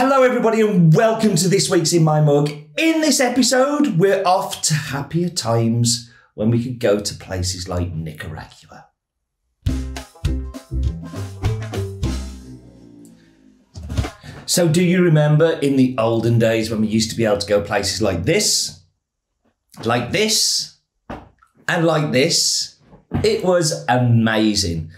Hello everybody and welcome to this week's In My Mug. In this episode, we're off to happier times when we could go to places like Nicaragua. So do you remember in the olden days when we used to be able to go places like this, and like this? It was amazing.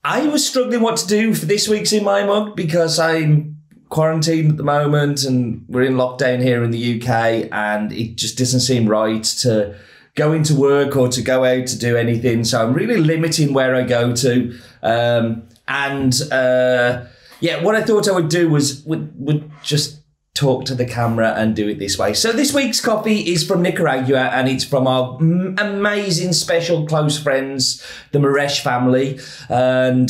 I was struggling what to do for this week's In My Mug because I'm quarantined at the moment and we're in lockdown here in the UK and it just doesn't seem right to go into work or to go out to do anything. So I'm really limiting where I go to. Yeah, what I thought I would do was would just talk to the camera and do it this way. So this week's coffee is from Nicaragua and it's from our amazing special close friends, the Moresh family. And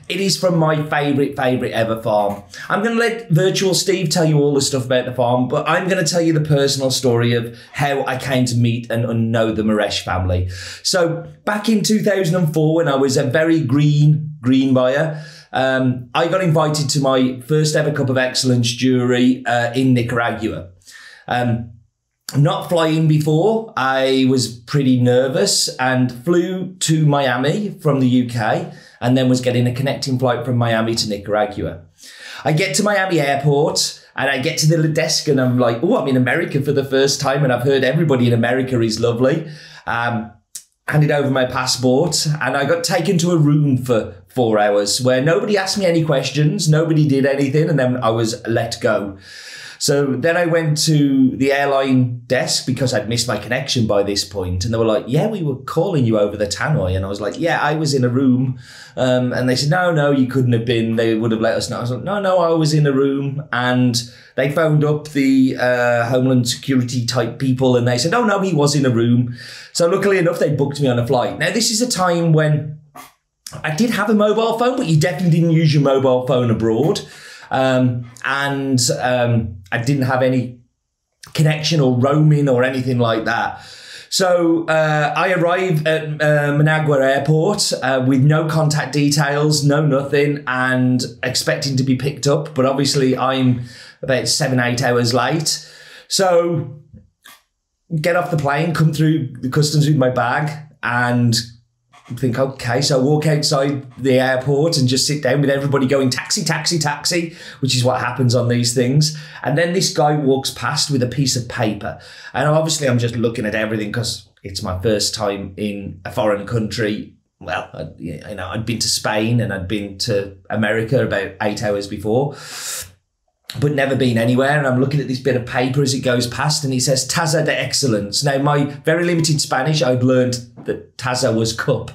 it is from my favourite ever farm. I'm going to let Virtual Steve tell you all the stuff about the farm, but I'm going to tell you the personal story of how I came to meet and know the Moresh family. So back in 2004, when I was a very green buyer, I got invited to my first ever Cup of Excellence jury in Nicaragua. Not flying before, I was pretty nervous and flew to Miami from the UK and then was getting a connecting flight from Miami to Nicaragua. I get to Miami airport and I get to the desk and I'm like, oh, I'm in America for the first time and I've heard everybody in America is lovely. Handed over my passport and I got taken to a room for 4 hours where nobody asked me any questions, nobody did anything, and then I was let go. So then I went to the airline desk because I'd missed my connection by this point, and they were like, yeah, we were calling you over the tannoy. And I was like, yeah, I was in a room. And they said, no, you couldn't have been. They would have let us know. I was like, no, I was in a room. And they phoned up the Homeland Security type people and they said, oh, no, he was in a room. So luckily enough, they booked me on a flight. Now, this is a time when I did have a mobile phone, but you definitely didn't use your mobile phone abroad. I didn't have any connection or roaming or anything like that. So I arrived at Managua Airport with no contact details, no nothing, and expecting to be picked up. But obviously I'm about 7-8 hours late. So get off the plane, come through the customs with my bag and think, okay, so I walk outside the airport and just sit down with everybody going taxi, taxi, taxi, which is what happens on these things. And then this guy walks past with a piece of paper. And obviously I'm just looking at everything because it's my first time in a foreign country. Well, I'd been to Spain and I'd been to America about 8 hours before, but never been anywhere. And I'm looking at this bit of paper as it goes past and it says Taza de Excellence. Now, my very limited Spanish, I'd learned that Taza was cup.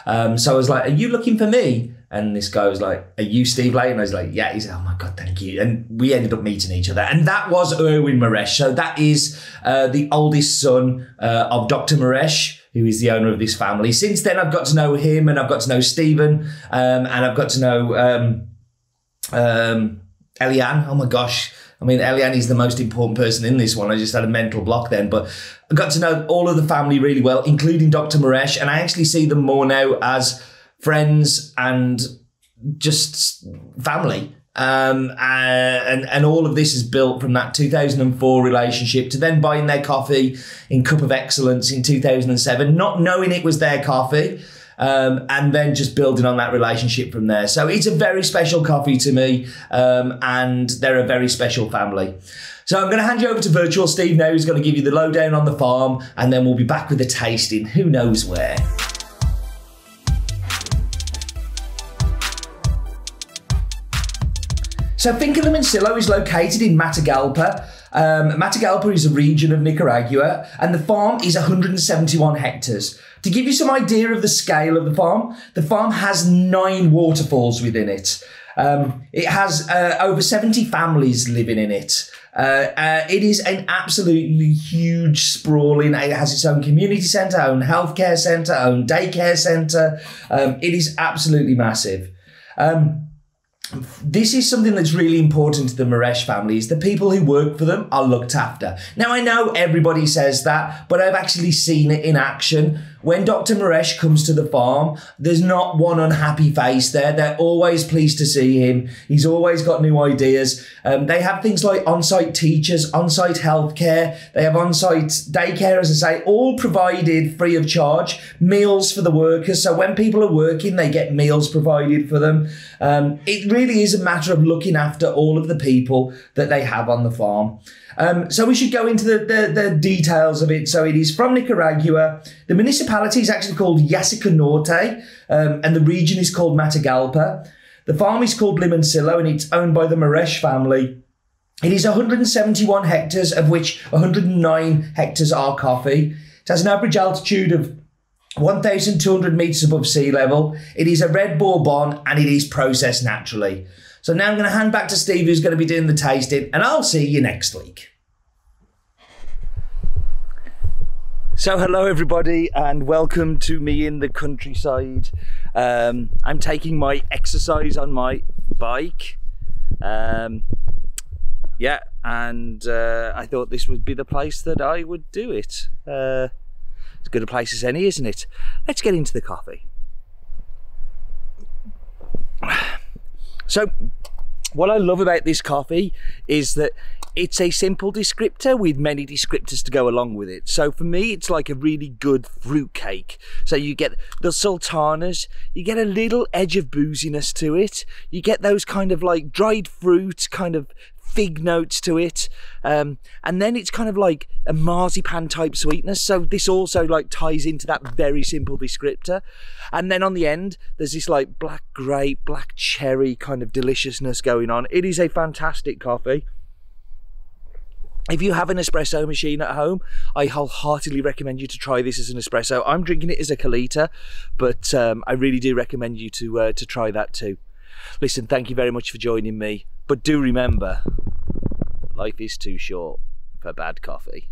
So I was like, are you looking for me? And this guy was like, are you Steve Layton? I was like, yeah. He said, oh my God, thank you. And we ended up meeting each other. And that was Erwin Moresh. So that is the oldest son of Dr. Moresh, who is the owner of this family. Since then, I've got to know him and I've got to know Stephen and I've got to know Eliane. Oh my gosh. I mean, Eliane is the most important person in this one. I just had a mental block then, but I got to know all of the family really well, including Dr. Moresh, and I actually see them more now as friends and just family. And all of this is built from that 2004 relationship to then buying their coffee in Cup of Excellence in 2007, not knowing it was their coffee. And then just building on that relationship from there. So it's a very special coffee to me, and they're a very special family. So I'm going to hand you over to Virtual Steve now, who's going to give you the lowdown on the farm, and then we'll be back with a tasting, who knows where. So Finca Limoncillo is located in Matagalpa. Matagalpa is a region of Nicaragua and the farm is 171 hectares. To give you some idea of the scale of the farm has 9 waterfalls within it. It has over 70 families living in it. It is an absolutely huge, sprawling, it has its own community centre, own healthcare centre, own daycare centre. It is absolutely massive. This is something that's really important to the Moresh family, is the people who work for them are looked after. Now, I know everybody says that, but I've actually seen it in action When Dr. Maresh comes to the farm, there's not one unhappy face there. They're always pleased to see him. He's always got new ideas. They have things like on-site teachers, on-site healthcare. They have on-site daycare, as I say, all provided free of charge. Meals for the workers. So when people are working, they get meals provided for them. It really is a matter of looking after all of the people that they have on the farm. So we should go into the details of it. So it is from Nicaragua. The municipality is actually called Yasica Norte, and the region is called Matagalpa. The farm is called Limoncillo, and it's owned by the Maresh family. It is 171 hectares, of which 109 hectares are coffee. It has an average altitude of 1,200 metres above sea level. It is a red Bourbon, and it is processed naturally. So now I'm going to hand back to Steve, who's going to be doing the tasting, and I'll see you next week. So hello everybody, and welcome to me in the countryside. I'm taking my exercise on my bike. Yeah, and I thought this would be the place that I would do it. As good a place as any, isn't it? Let's get into the coffee. So, what I love about this coffee is that it's a simple descriptor with many descriptors to go along with it. So for me, it's like a really good fruit cake. So you get the sultanas, you get a little edge of booziness to it. You get those kind of like dried fruit, kind of fig notes to it. And then it's kind of like a marzipan type sweetness. So this also like ties into that very simple descriptor. And then on the end, there's this like black grape, black cherry kind of deliciousness going on. It is a fantastic coffee. If you have an espresso machine at home, I wholeheartedly recommend you to try this as an espresso. I'm drinking it as a Kalita, but I really do recommend you to try that too. Listen, thank you very much for joining me, but do remember, life is too short for bad coffee.